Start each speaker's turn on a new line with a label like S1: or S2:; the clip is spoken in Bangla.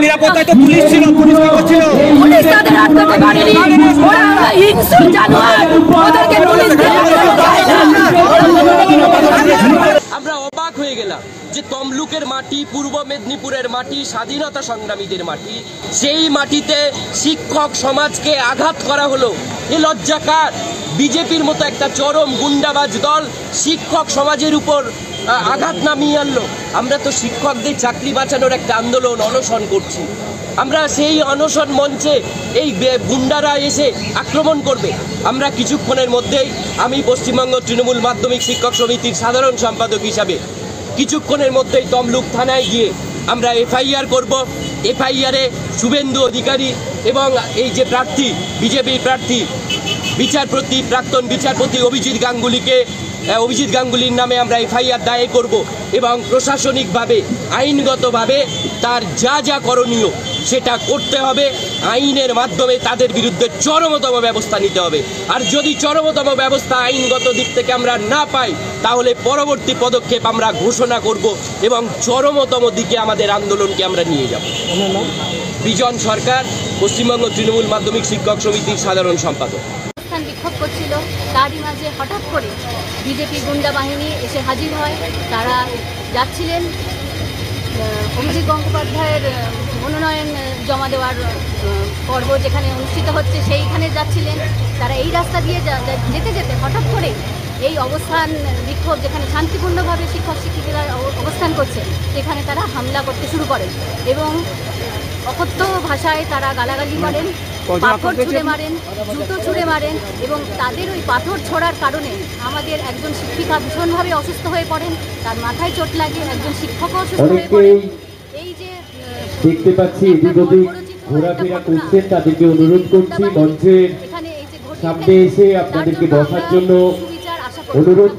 S1: নিরাপত্তায় তো পুলিশ ছিল, পুলিশ কি করছিল?
S2: পুলিশ তাদের আটকাতে পারেনি। ওরা হিংস্র জানোয়ার, ওদেরকে পুলিশ দিয়ে
S3: আমরা অবাক হয়ে গেলাম যে তমলুকের মাটি, পূর্ব মেদিনীপুরের মাটি, স্বাধীনতা সংগ্রামীদের মাটি, সেই মাটিতে শিক্ষক সমাজকে আঘাত করা হলো। এ লজ্জাকার। বিজেপির মতো একটা চরম গুন্ডাবাজ দল শিক্ষক সমাজের উপর আঘাত নামিয়ে আনলো। আমরা তো শিক্ষকদের চাকরি বাঁচানোর একটা আন্দোলন, অনশন করছি। আমরা সেই অনশন মঞ্চে এই গুন্ডারা এসে আক্রমণ করবে। আমরা কিছুক্ষণের মধ্যেই, আমি পশ্চিমবঙ্গ তৃণমূল মাধ্যমিক শিক্ষক সমিতির সাধারণ সম্পাদক হিসাবে কিছুক্ষণের মধ্যেই তমলুক থানায় গিয়ে আমরা এফআইআর করব। এফআইআরে শুভেন্দু অধিকারী এবং এই যে প্রার্থী, বিজেপির প্রার্থী প্রাক্তন বিচারপতি অভিজিৎ গাঙ্গুলির নামে আমরা এফআইআর দায়ের করব এবং প্রশাসনিকভাবে, আইনগতভাবে তার যা যা করণীয় সেটা করতে হবে। আইনের মাধ্যমে তাদের বিরুদ্ধে চরমতম ব্যবস্থা নিতে হবে। আর যদি চরমতম ব্যবস্থা আইনগত দিক থেকে আমরা না পাই, তাহলে পরবর্তী পদক্ষেপ আমরা ঘোষণা করব এবং চরমতম দিকে আমাদের আন্দোলনকে আমরা নিয়ে যাব। বিজন সরকার, পশ্চিমবঙ্গ তৃণমূল মাধ্যমিক শিক্ষক সমিতির সাধারণ সম্পাদক।
S2: বিক্ষোভ করছিল, তারই মাঝে হঠাৎ করে বিজেপি গুন্ডা বাহিনী এসে হাজির হয়। তারা যাচ্ছিলেন অভিজিৎ গঙ্গোপাধ্যায়ের মনোনয়ন জমা দেওয়ার পর্ব যেখানে অনুষ্ঠিত হচ্ছে, সেইখানে যাচ্ছিলেন। তারা এই রাস্তা দিয়ে যেতে যেতে হঠাৎ করে এই অবস্থান বিক্ষোভ, যেখানে শান্তিপূর্ণভাবে শিক্ষক শিক্ষিকারা অবস্থান করছে, সেখানে তারা হামলা করতে শুরু করেন এবং অকথ্য ভাষায় তারা গালাগালি করেন, পাথর ছুঁড়ে মারেন, জুতো ছুঁড়ে মারেন এবং তাদের ওই পাথর ছোড়ার কারণে আমাদের একজন শিক্ষিকা ভীষণভাবে অসুস্থ হয়ে পড়েন, তার মাথায় চোট লাগে, একজন শিক্ষকও অসুস্থ হয়ে পড়েন। এই যে
S4: দেখতে পাচ্ছি ঘোরাফেরা করছেন, তাদেরকে অনুরোধ করছি মঞ্চের সামনে এসে আপনাদেরকে বসার জন্য অনুরোধ।